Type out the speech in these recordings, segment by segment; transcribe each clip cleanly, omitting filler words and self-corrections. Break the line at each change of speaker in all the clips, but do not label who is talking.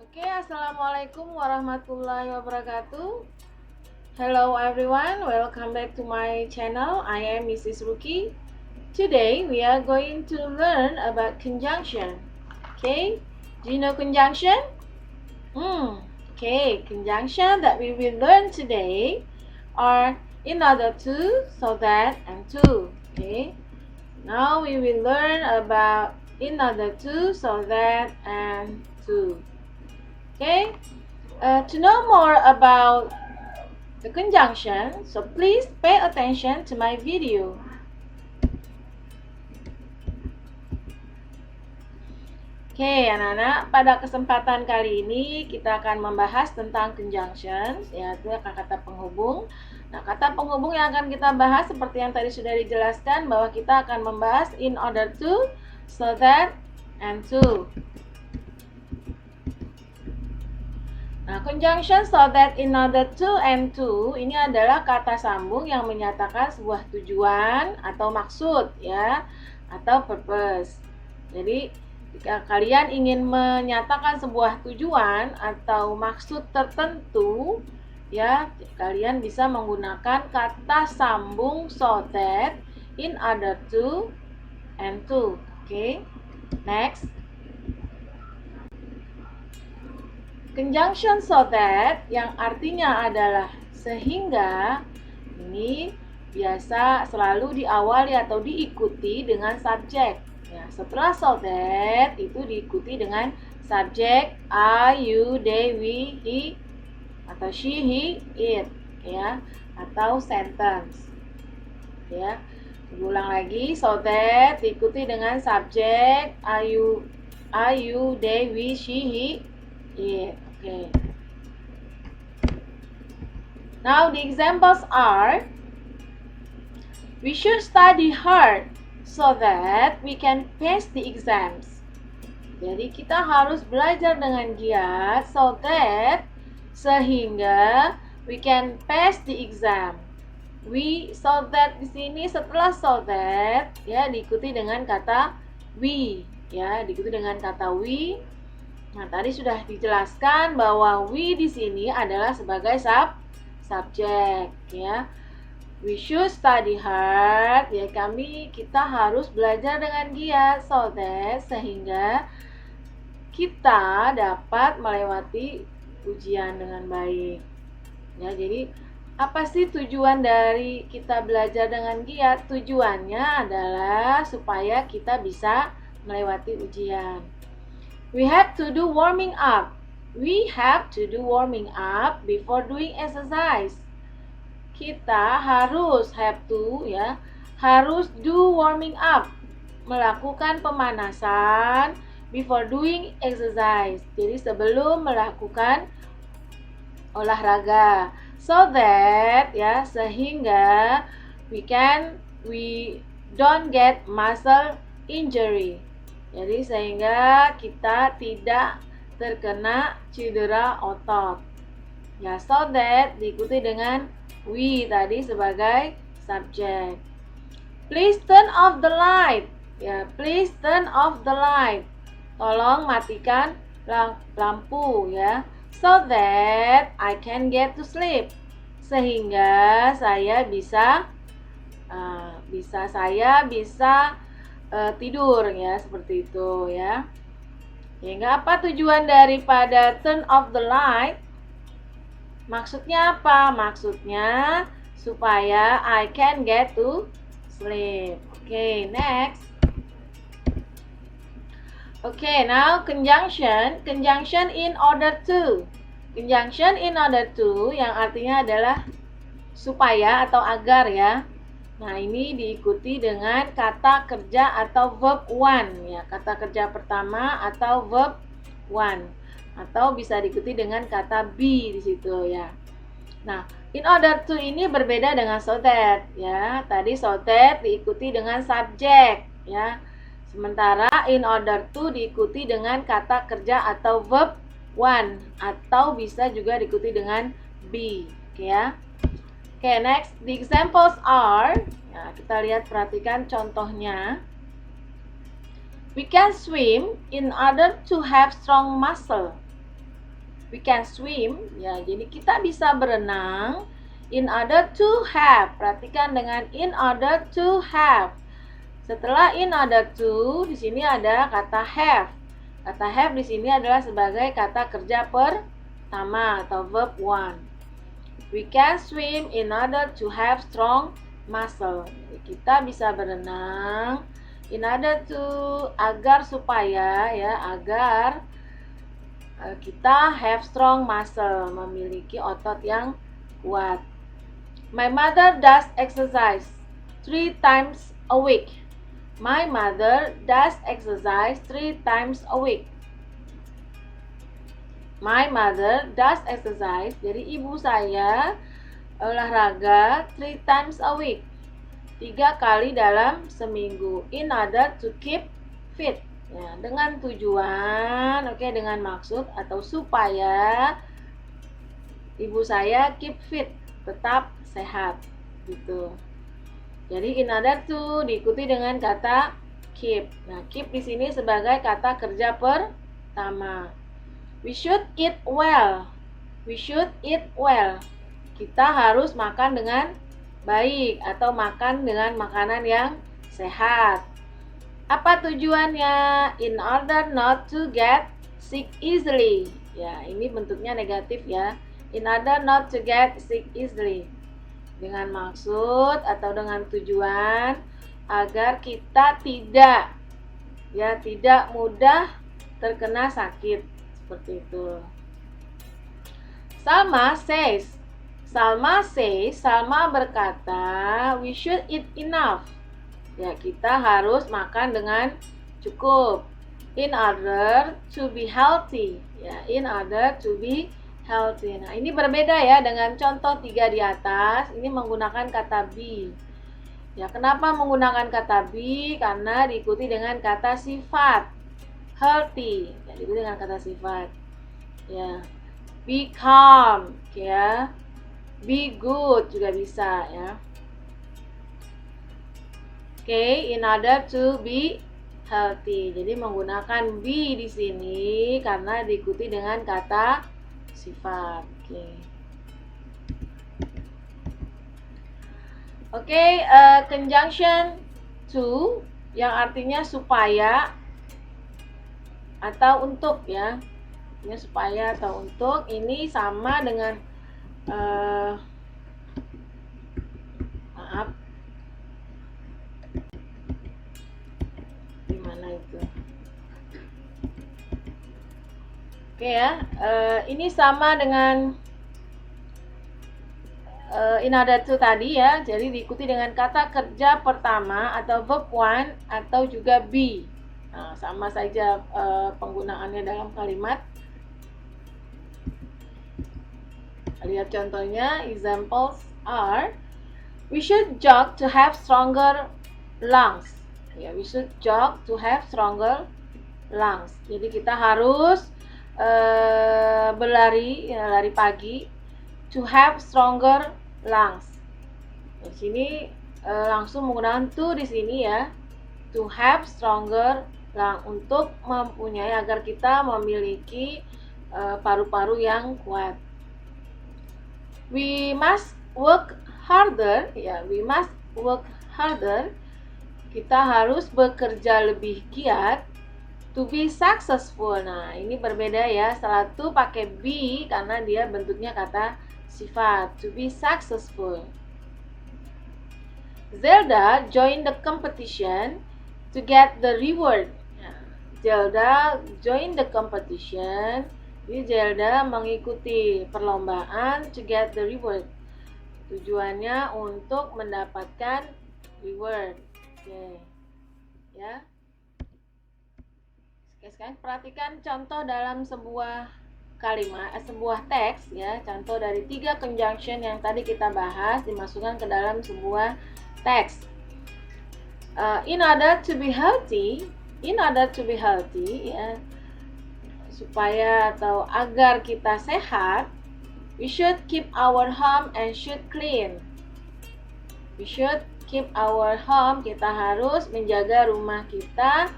Oke, assalamualaikum warahmatullahi wabarakatuh. Hello everyone, welcome back to my channel. I am Mrs. Ruki. Today we are going to learn about conjunction. Okay, do you know conjunction? Okay, conjunction that we will learn today are in order to, so that, and to. Okay, now we will learn about in order to, so that, and to. Okay, to know more about the conjunction, so please pay attention to my video. Oke, anak-anak, pada kesempatan kali ini kita akan membahas tentang conjunctions, yaitu kata penghubung. Nah, kata penghubung yang akan kita bahas seperti yang tadi sudah dijelaskan, bahwa kita akan membahas in order to, so that, and to. Nah, conjunction, so that, in order to, and to ini adalah kata sambung yang menyatakan sebuah tujuan atau maksud, ya, atau purpose. Jadi, jika kalian ingin menyatakan sebuah tujuan atau maksud tertentu, ya, kalian bisa menggunakan kata sambung so that, in order to, and to. Oke, next. Conjunction so that yang artinya adalah sehingga, ini biasa selalu diawali atau diikuti dengan subjek. Ya, setelah so that itu diikuti dengan subjek I, you, they, we, he, atau she, he, it, ya, atau sentence. Ya, ulang lagi, so that diikuti dengan subjek I, you, they, we, she, he, it. Okay. Now the examples are: we should study hard so that we can pass the exams. Jadi kita harus belajar dengan giat so that, sehingga we can pass the exam. We, so that di sini setelah so that, ya, diikuti dengan kata we, ya, diikuti dengan kata we. Nah, tadi sudah dijelaskan bahwa we di sini adalah sebagai subjek, ya. We should study hard, ya, kita harus belajar dengan giat so that, sehingga kita dapat melewati ujian dengan baik. Ya, jadi apa sih tujuan dari kita belajar dengan giat? Tujuannya adalah supaya kita bisa melewati ujian. We have to do warming up. We have to do warming up before doing exercise. Kita harus have to, ya, harus do warming up, melakukan pemanasan before doing exercise. Jadi sebelum melakukan olahraga. So that, ya, sehingga we don't get muscle injury. Jadi sehingga kita tidak terkena cedera otot. Ya, so that diikuti dengan we tadi sebagai subjek. Please turn off the light. Ya, please turn off the light. Tolong matikan lampu, ya. So that I can get to sleep. Sehingga saya bisa tidur, ya, seperti itu, ya. Sehingga apa tujuan daripada turn off the light? Maksudnya apa? Maksudnya supaya I can get to sleep. Okay, next. Okay, now conjunction in order to. Conjunction in order to yang artinya adalah supaya atau agar, ya. Nah, ini diikuti dengan kata kerja atau verb one, ya, kata kerja pertama atau verb one, atau bisa diikuti dengan kata be di situ, ya. Nah, in order to ini berbeda dengan so that, ya. Tadi so that diikuti dengan subjek, ya. Sementara in order to diikuti dengan kata kerja atau verb one, atau bisa juga diikuti dengan be, oke, ya. Okay, next, the examples are, ya, kita lihat, perhatikan contohnya. We can swim in order to have strong muscle. We can swim, ya. Jadi kita bisa berenang. In order to have. Perhatikan dengan in order to have. Setelah in order to, di sini ada kata have. Kata have di sini adalah sebagai kata kerja pertama atau verb one. We can swim in order to have strong muscle. Kita bisa berenang in order to, agar supaya, ya, agar kita have strong muscle, memiliki otot yang kuat. My mother does exercise 3 times a week. My mother does exercise 3 times a week. My mother does exercise. Jadi ibu saya olahraga 3 times a week. 3 kali dalam seminggu. In order to keep fit. Ya, dengan tujuan, dengan maksud atau supaya ibu saya keep fit, tetap sehat, gitu. Jadi in order to diikuti dengan kata keep. Nah, keep di sini sebagai kata kerja pertama. We should eat well. We should eat well. Kita harus makan dengan baik atau makan dengan makanan yang sehat. Apa tujuannya? In order not to get sick easily. Ya, ini bentuknya negatif ya. In order not to get sick easily. Dengan maksud atau dengan tujuan agar kita tidak mudah terkena sakit. Seperti itu. Salma berkata, we should eat enough. Ya, kita harus makan dengan cukup. In order to be healthy. Ya, in order to be healthy. Nah, ini berbeda ya dengan contoh 3 di atas. Ini menggunakan kata be. Ya, kenapa menggunakan kata be? Karena diikuti dengan kata sifat. Healthy. Ya, diikuti dengan kata sifat. Ya. Be calm, ya. Be good juga bisa, ya. In order to be healthy. Jadi menggunakan be di sini karena diikuti dengan kata sifat. Conjunction to yang artinya supaya atau untuk, ya. Ini supaya atau untuk, ini sama dengan ini sama dengan in order to tadi ya. Jadi diikuti dengan kata kerja pertama atau verb one atau juga be. Nah, sama saja penggunaannya dalam kalimat. Lihat contohnya, examples are, we should jog to have stronger lungs. Ya, we should jog to have stronger lungs. Jadi kita harus berlari, lari pagi, to have stronger lungs. Di sini langsung menggunakan to di sini ya, to have stronger lung, untuk mempunyai, agar kita memiliki paru-paru yang kuat. We must work harder, ya, we must work harder. Kita harus bekerja lebih giat to be successful. Nah, ini berbeda ya. Setelah to pakai be karena dia bentuknya kata sifat. To be successful. Zelda join the competition to get the reward. Nah, Zelda join the competition. Jadi Zelda mengikuti perlombaan to get the reward. Tujuannya untuk mendapatkan reward. Ya. Sekarang perhatikan contoh dalam sebuah kalimat, sebuah teks ya. Contoh dari 3 conjunction yang tadi kita bahas dimasukkan ke dalam sebuah teks. In order to be healthy, ya, supaya atau agar kita sehat, we should keep our home and should clean. We should keep our home, kita harus menjaga rumah kita,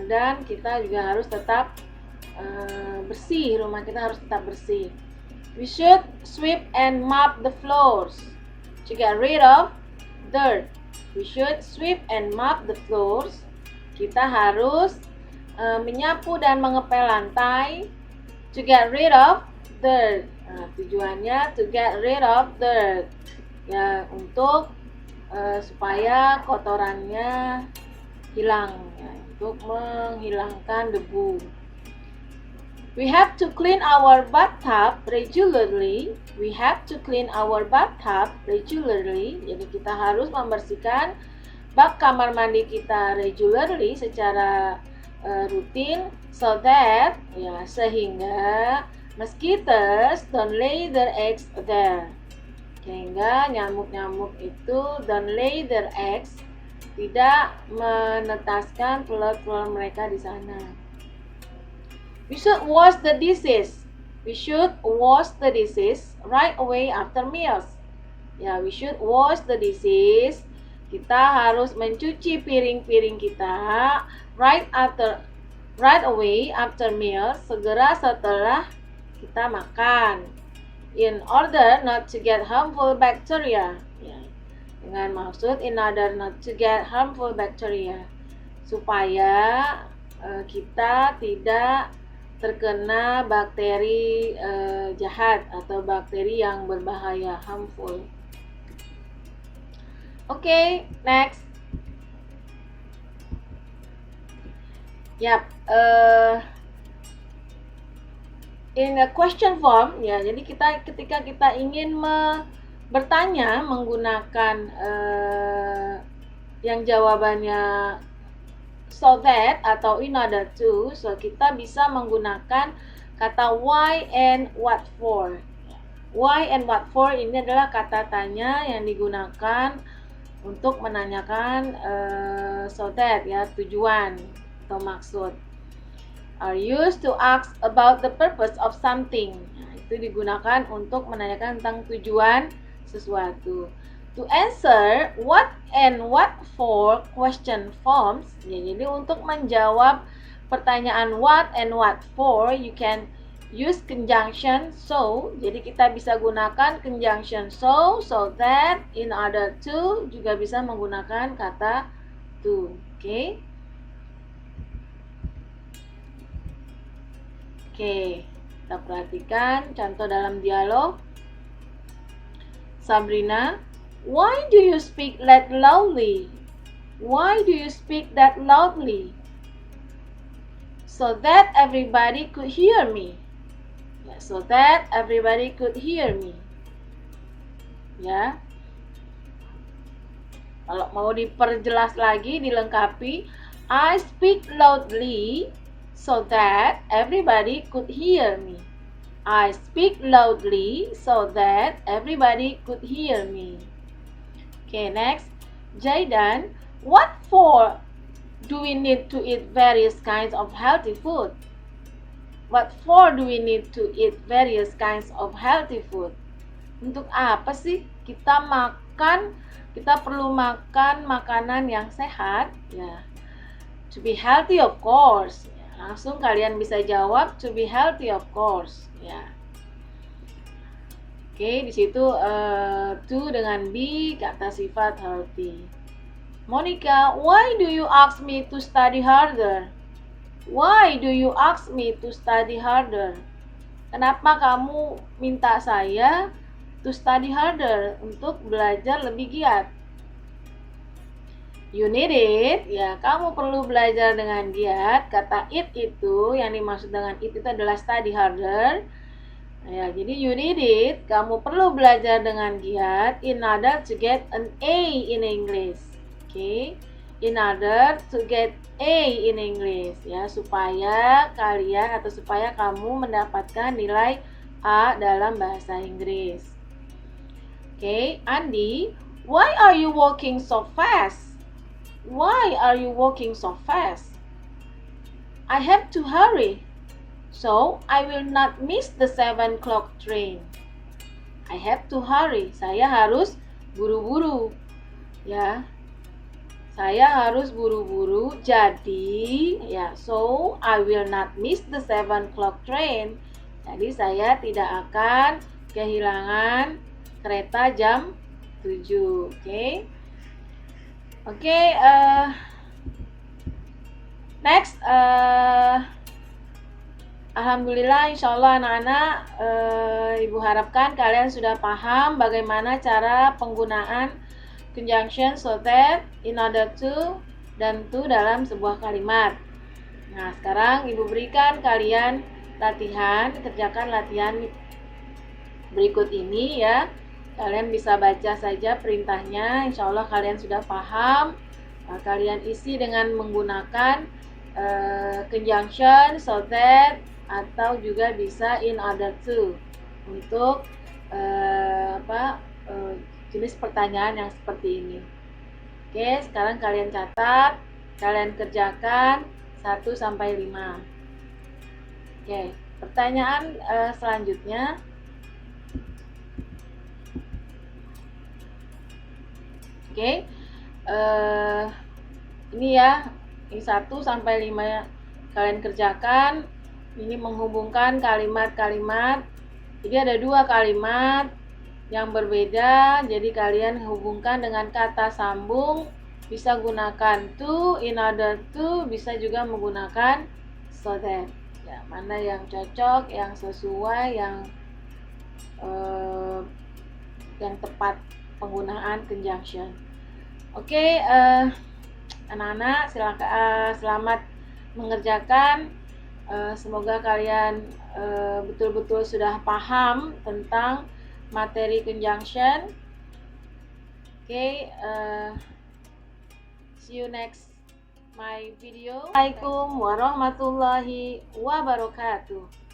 dan kita juga harus tetap bersih, rumah kita harus tetap bersih. We should sweep and mop the floors to get rid of dirt. We should sweep and mop the floors. Kita harus menyapu dan mengepel lantai to get rid of dirt. Nah, tujuannya to get rid of dirt. Ya, untuk supaya kotorannya hilang, ya, untuk menghilangkan debu. We have to clean our bathtub regularly. We have to clean our bathtub regularly. Jadi kita harus membersihkan bak kamar mandi kita regularly, secara rutin, so that, ya, sehingga mosquitoes don't lay their eggs there. Sehingga nyamuk-nyamuk itu don't lay their eggs, tidak menetaskan telur-telur mereka di sana. We should wash the dishes. We should wash the dishes right away after meals. Ya, we should wash the dishes. Kita harus mencuci piring-piring kita right away after meals, segera setelah kita makan. In order not to get harmful bacteria. Ya, dengan maksud in order not to get harmful bacteria, supaya kita tidak terkena bakteri jahat atau bakteri yang berbahaya, harmful. Okay, next. Yap, in a question form, ya. Jadi ketika kita ingin bertanya menggunakan yang jawabannya so that atau in order to, so kita bisa menggunakan kata why and what for. Why and what for ini adalah kata tanya yang digunakan untuk menanyakan so that, ya, tujuan atau maksud. Are used to ask about the purpose of something. Nah, itu digunakan untuk menanyakan tentang tujuan sesuatu. To answer what and what for question forms, ya, jadi untuk menjawab pertanyaan what and what for, you can use conjunction so. Jadi kita bisa gunakan conjunction so that, in order to, juga bisa menggunakan kata to. Oke. Oke, kita perhatikan contoh dalam dialog. Sabrina, why do you speak that loudly? Why do you speak that loudly? So that everybody could hear me. Ya, so that everybody could hear me. Ya. Kalau mau diperjelas lagi, dilengkapi, I speak loudly so that everybody could hear me. I speak loudly so that everybody could hear me. Okay, next. Jaydan, what for do we need to eat various kinds of healthy food? What for do we need to eat various kinds of healthy food? Untuk apa sih kita perlu makan makanan yang sehat? Ya. To be healthy, of course. Langsung kalian bisa jawab to be healthy, of course, ya. Oke, di situ to dengan be, kata sifat healthy. Monica, why do you ask me to study harder? Why do you ask me to study harder? Kenapa kamu minta saya to study harder, untuk belajar lebih giat? You need it, ya, kamu perlu belajar dengan giat. Kata it itu, yang dimaksud dengan it itu adalah study harder. Ya, jadi you need it, kamu perlu belajar dengan giat in order to get an A in English. Okay? In order to get A in English, ya, supaya kalian atau supaya kamu mendapatkan nilai A dalam bahasa Inggris. Okay, Andi, why are you walking so fast? Why are you walking so fast? I have to hurry, so I will not miss the 7 o'clock train. I have to hurry, saya harus buru-buru, ya. Saya harus buru-buru, jadi ya, so I will not miss the 7 o'clock train. Jadi saya tidak akan kehilangan kereta jam 7. Oke. Oke, next, alhamdulillah, insya Allah anak-anak, Ibu harapkan kalian sudah paham bagaimana cara penggunaan conjunction so that, in order to, dan to dalam sebuah kalimat. Nah, sekarang Ibu berikan kalian latihan, kerjakan latihan berikut ini ya. Kalian bisa baca saja perintahnya, insya Allah kalian sudah paham. Kalian isi dengan menggunakan conjunction, so that, atau juga bisa in order to untuk jenis pertanyaan yang seperti ini. Oke, sekarang kalian catat, kalian kerjakan 1 sampai 5. Oke, pertanyaan selanjutnya. Oke, ini ya, ini 1 sampai 5 kalian kerjakan. Ini menghubungkan kalimat-kalimat. Jadi ada 2 kalimat yang berbeda, jadi kalian hubungkan dengan kata sambung. Bisa gunakan to, in order to, bisa juga menggunakan so that. Ya, mana yang cocok, yang sesuai, yang tepat penggunaan conjunction. Oke, anak-anak, silakan, selamat mengerjakan. Semoga kalian betul-betul sudah paham tentang materi conjunction. Oke, see you next my video. Assalamualaikum warahmatullahi wabarakatuh.